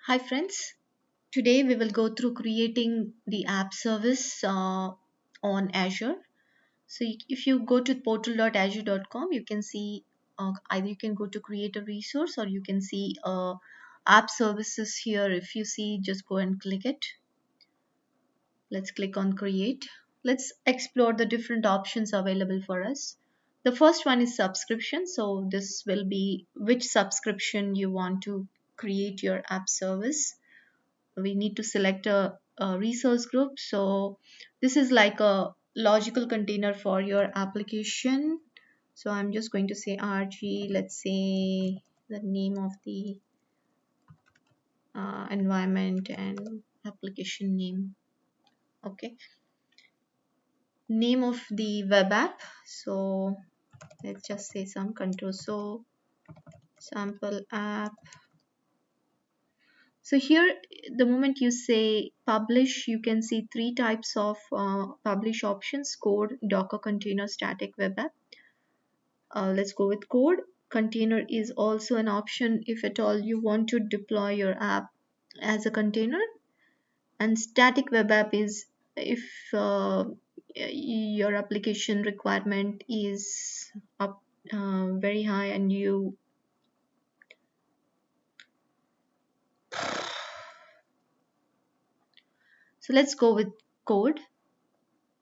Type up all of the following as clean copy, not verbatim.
Hi friends, today we will go through creating the app service on Azure. So if you go to portal.azure.com, you can see either you can go to create a resource or you can see app services here. If you see, just go and click it. Let's click on create. Let's explore the different options available for us. The first one is subscription. So this will be which subscription you want to create your app service. We need to select a resource group. So this is like a logical container for your application. So I'm just going to say RG, let's say the name of the environment and application name. Okay, name of the web app. So let's just say some control. So sample app. So here, the moment you say publish, you can see three types of publish options: code, Docker container, static web app. Let's go with code. Container is also an option if at all you want to deploy your app as a container. And static web app is if your application requirement is up very high and you so let's go with code.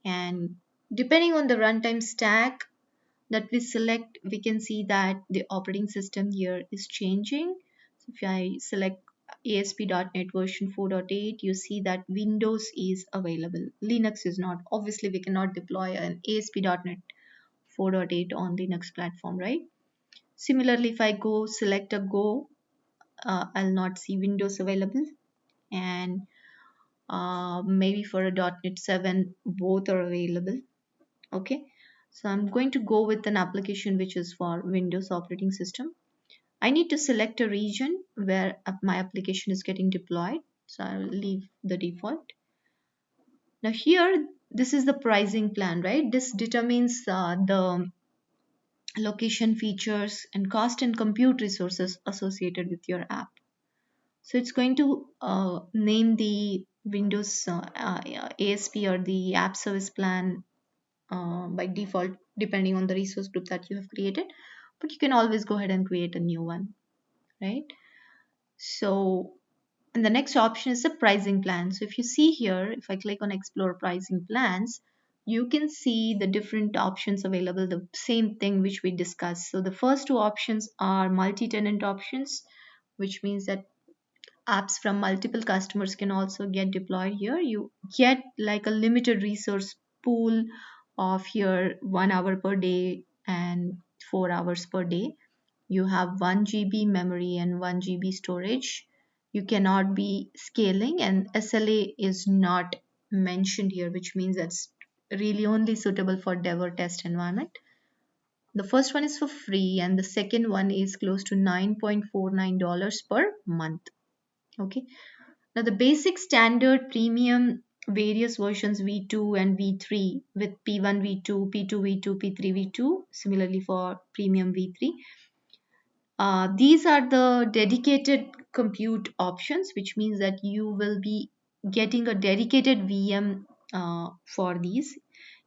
And depending on the runtime stack that we select, we can see that the operating system here is changing. So if I select ASP.NET version 4.8, you see that Windows is available. Linux is not. Obviously, we cannot deploy an ASP.NET 4.8 on Linux platform, right? Similarly, if I go select a Go, I'll not see Windows available. And maybe for a .NET 7, both are available. Okay, so I'm going to go with an application which is for Windows operating system. I need to select a region where my application is getting deployed, so I'll leave the default. Now here, this is the pricing plan, right? This determines the location, features and cost and compute resources associated with your app. So it's going to name the Windows ASP or the app service plan by default, depending on the resource group that you have created, but you can always go ahead and create a new one, right? So, and the next option is the pricing plan. So if you see here, if I click on explore pricing plans, you can see the different options available, the same thing which we discussed. So the first two options are multi-tenant options, which means that apps from multiple customers can also get deployed here. You get like a limited resource pool of your 1 hour per day and 4 hours per day. You have 1 GB memory and 1 GB storage. You cannot be scaling, and SLA is not mentioned here, which means that's really only suitable for dev or test environment. The first one is for free, and the second one is close to $9.49 per month. Okay, now the basic standard premium various versions V2 and V3 with P1 V2, P2 V2, P3 V2, similarly for premium V3. These are the dedicated compute options, which means that you will be getting a dedicated VM for these.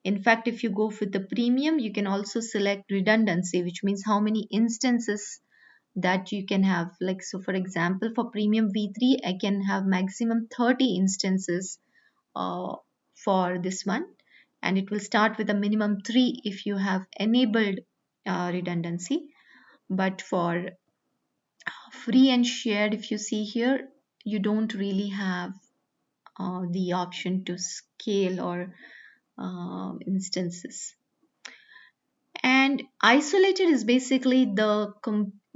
In fact, if you go with the premium, you can also select redundancy, which means how many instances that you can have. Like, so for example, for premium V3, I can have maximum 30 instances uh, for this one, and it will start with a minimum 3 if you have enabled redundancy. But for free and shared, if you see here, you don't really have the option to scale or instances. And isolated is basically the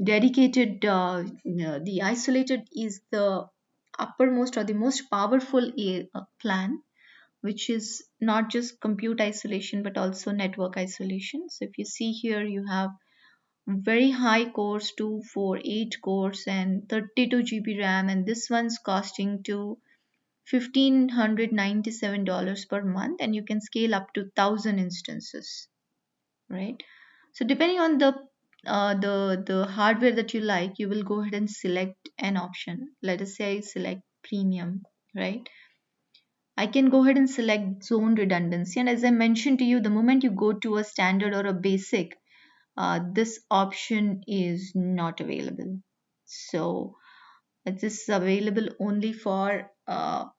dedicated the isolated is the uppermost or the most powerful plan, which is not just compute isolation but also network isolation. So if you see here, you have very high cores, 248 cores and 32 GB RAM, and this one's costing to $1,597 per month, and you can scale up to 1,000 instances, right? So depending on the the hardware that you like, you will go ahead and select an option. Let us say I select premium, right? I can go ahead and select zone redundancy. And as I mentioned to you, the moment you go to a standard or a basic, this option is not available. So this is available only for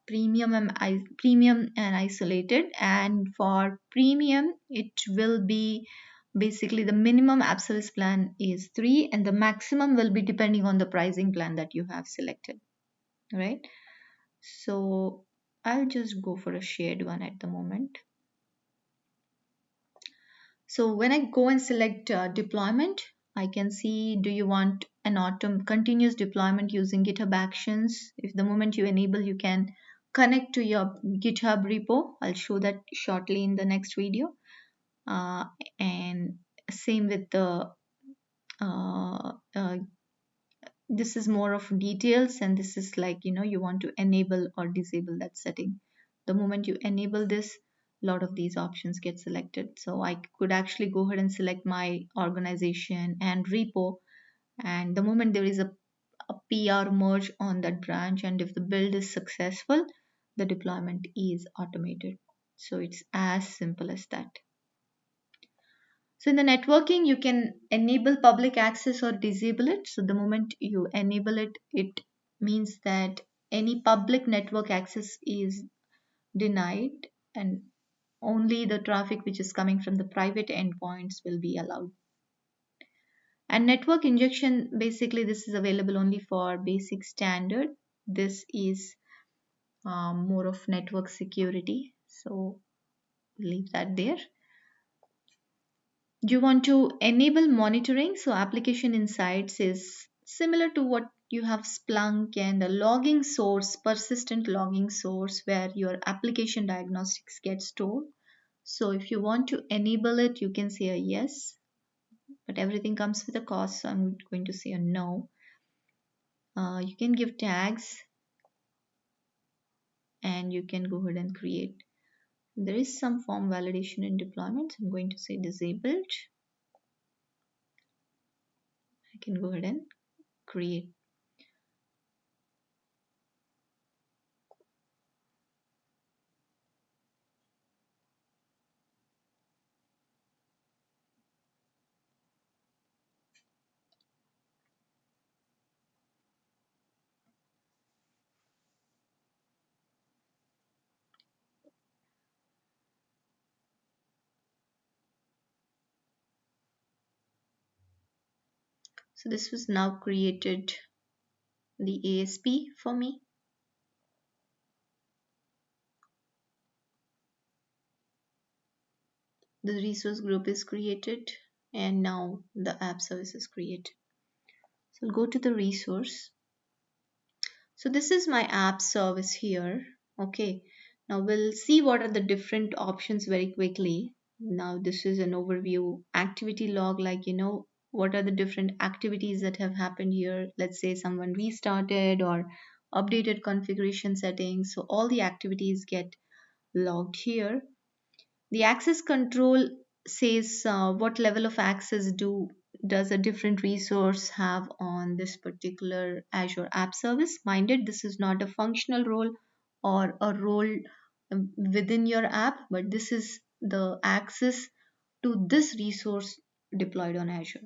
premium and isolated. And for premium, it will be basically the minimum app service plan is 3, and the maximum will be depending on the pricing plan that you have selected, right? So I'll just go for a shared one at the moment. So when I go and select deployment, I can see, do you want an continuous deployment using GitHub Actions? If the moment you enable, you can connect to your GitHub repo. I'll show that shortly in the next video. Uh, and same with the this is more of details, and this is like, you want to enable or disable that setting. The moment you enable this, a lot of these options get selected. So I could actually go ahead and select my organization and repo, and the moment there is a PR merge on that branch, and if the build is successful, the deployment is automated. So it's as simple as that. So in the networking, you can enable public access or disable it. So the moment you enable it, it means that any public network access is denied, and only the traffic which is coming from the private endpoints will be allowed. And network injection, basically this is available only for basic standard. This is more of network security. So leave that there. Do you want to enable monitoring? So application insights is similar to what you have Splunk and a logging source, persistent logging source where your application diagnostics get stored. So if you want to enable it, you can say a yes, but everything comes with a cost. So I'm going to say a no. You can give tags and you can go ahead and create. There is some form validation in deployment. I'm going to say disabled. I can go ahead and create. So this was now created the ASP for me. The resource group is created, and now the app service is created. So I'll go to the resource. So this is my app service here. Okay. Now we'll see what are the different options very quickly. Now this is an overview activity log, like, what are the different activities that have happened here. Let's say someone restarted or updated configuration settings. So all the activities get logged here. The access control says what level of access does a different resource have on this particular Azure App Service. Minded, this is not a functional role or a role within your app, but this is the access to this resource deployed on Azure.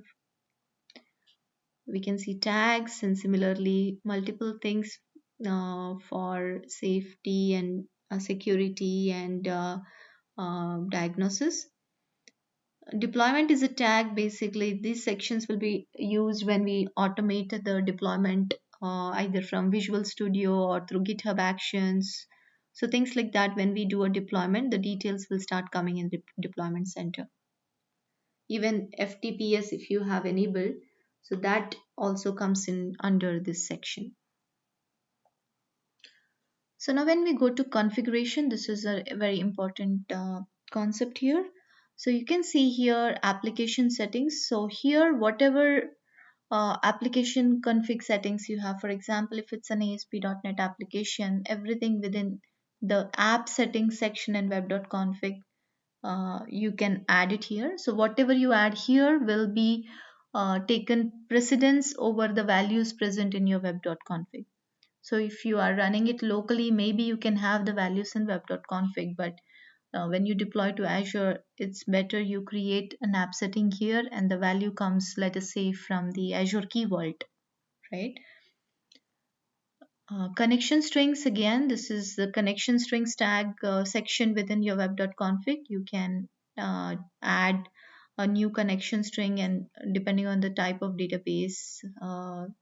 We can see tags and similarly multiple things for safety and security and diagnosis. Deployment is a tag. Basically, these sections will be used when we automate the deployment either from Visual Studio or through GitHub Actions. So things like that, when we do a deployment, the details will start coming in the deployment center. Even FTPS, if you have enabled, so that also comes in under this section. So now when we go to configuration, this is a very important concept here. So you can see here application settings. So here whatever application config settings you have, for example, if it's an ASP.NET application, everything within the app settings section and web.config, you can add it here. So whatever you add here will be taken precedence over the values present in your web.config. So if you are running it locally, maybe you can have the values in web.config, but when you deploy to Azure, it's better you create an app setting here and the value comes, let us say, from the Azure Key Vault, right? Connection strings, again, this is the connection strings tag section within your web.config. You can add a new connection string, and depending on the type of database,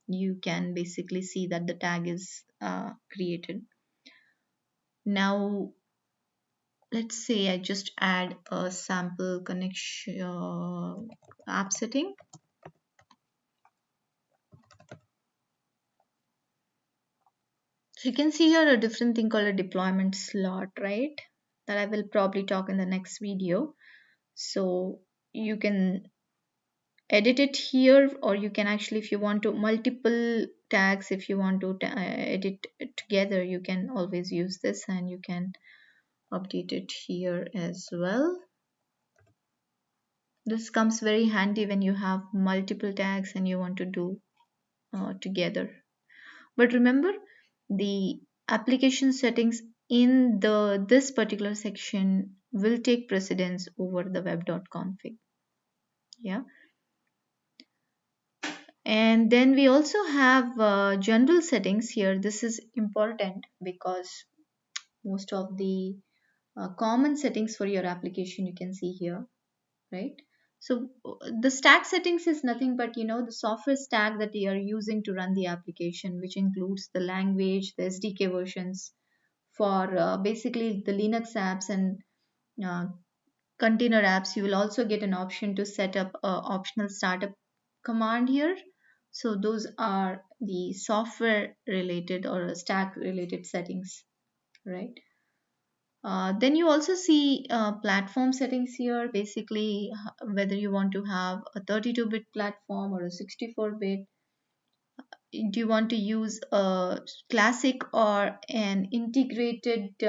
you can basically see that the tag is created. Now, let's say I just add a sample connection app setting. So you can see here a different thing called a deployment slot, right? That I will probably talk in the next video. So you can edit it here, or you can actually, if you want to multiple tags, if you want to edit it together, you can always use this, and you can update it here as well. This comes very handy when you have multiple tags and you want to do together. But remember, the application settings in the this particular section will take precedence over the web.config. Yeah. And then we also have general settings here. This is important because most of the common settings for your application you can see here, right? So the stack settings is nothing but, the software stack that you are using to run the application, which includes the language, the SDK versions for basically the Linux apps and uh, container apps. You will also get an option to set up a optional startup command here. So those are the software related or stack related settings, right? Then you also see platform settings here, basically whether you want to have a 32-bit platform or a 64-bit. Do you want to use a classic or an integrated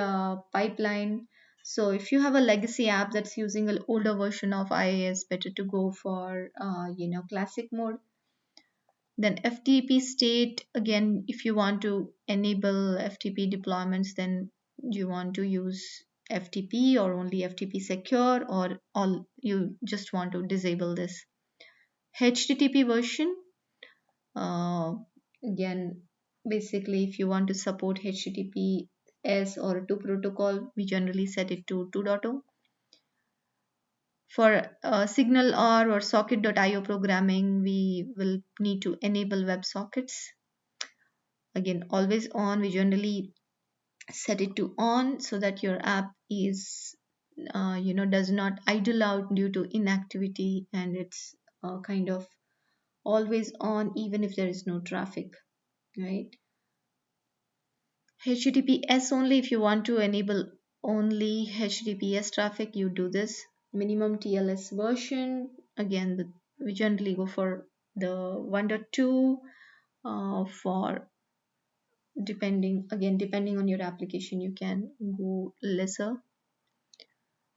pipeline? So if you have a legacy app that's using an older version of IIS, better to go for classic mode. Then FTP state, again, if you want to enable FTP deployments, then you want to use FTP or only FTP secure, or all you just want to disable this. HTTP version, uh, again, basically, if you want to support HTTPS or 2 protocol, we generally set it to 2.0. For Signal or socket.io programming, we will need to enable WebSockets. Again, always on, we generally set it to on so that your app is, does not idle out due to inactivity, and it's kind of always on even if there is no traffic, right? HTTPS only, if you want to enable only HTTPS traffic, you do this. Minimum TLS version, again, we generally go for the 1.2 for depending on your application, you can go lesser.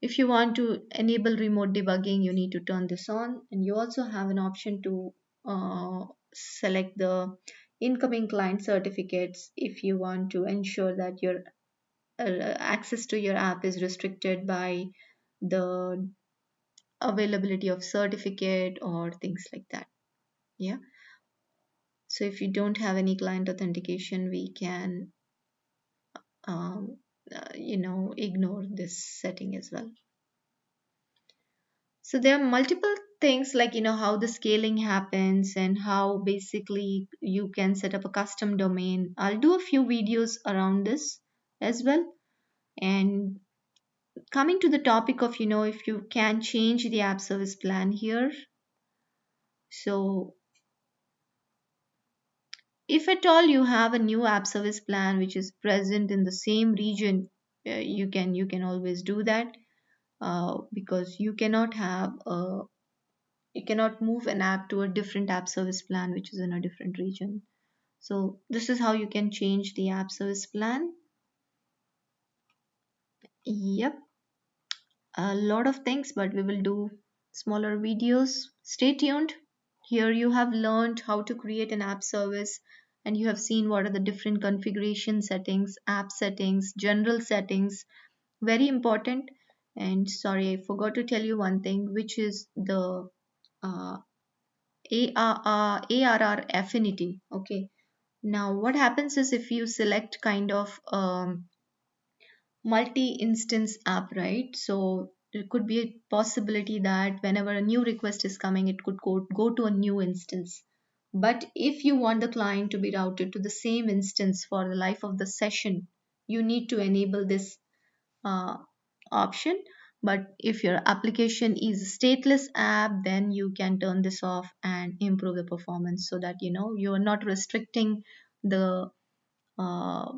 If you want to enable remote debugging, you need to turn this on, and you also have an option to select the incoming client certificates if you want to ensure that your access to your app is restricted by the availability of certificate or things like that. Yeah. So if you don't have any client authentication, we can um, ignore this setting as well. So there are multiple things like, how the scaling happens and how basically you can set up a custom domain. I'll do a few videos around this as well. And coming to the topic of, if you can change the app service plan here. So if at all you have a new app service plan which is present in the same region, you can always do that, because you cannot move an app to a different app service plan which is in a different region. So this is how you can change the app service plan. Yep, a lot of things, but we will do smaller videos. Stay tuned. Here you have learned how to create an app service, and you have seen what are the different configuration settings, app settings, general settings, very important. And sorry, I forgot to tell you one thing, which is the uh, ARR affinity. Okay. Now, what happens is if you select kind of multi-instance app, right? So there could be a possibility that whenever a new request is coming, it could go to a new instance. But if you want the client to be routed to the same instance for the life of the session, you need to enable this uh, option. But if your application is a stateless app, then you can turn this off and improve the performance so that you are not restricting the uh,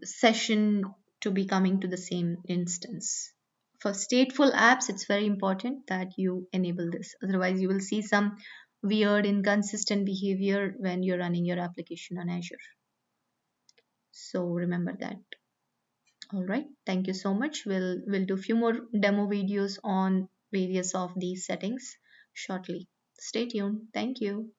session to be coming to the same instance. For stateful apps, it's very important that you enable this. Otherwise, you will see some weird, inconsistent behavior when you're running your application on Azure. So remember that. All right. Thank you so much. We'll do a few more demo videos on various of these settings shortly. Stay tuned. Thank you.